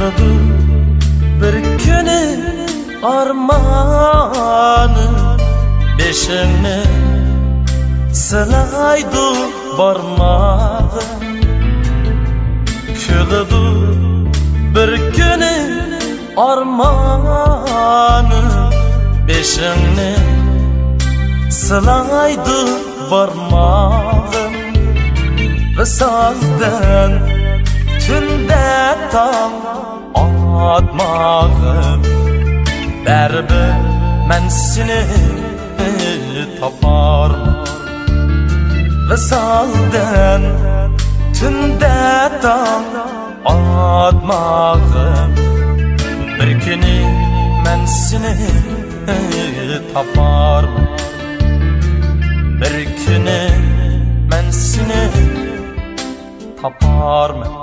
Kılıdı bir günü armanı, beşini sılaydı barmağım. Kılıdı bir günü armanı, beşini sılaydı barmağım. Visaldan tünde tam atmağım, bärbi men seni taparım. Visaldan tünde tam atmağım, bir günü men seni taparım. Bir günü men seni taparım.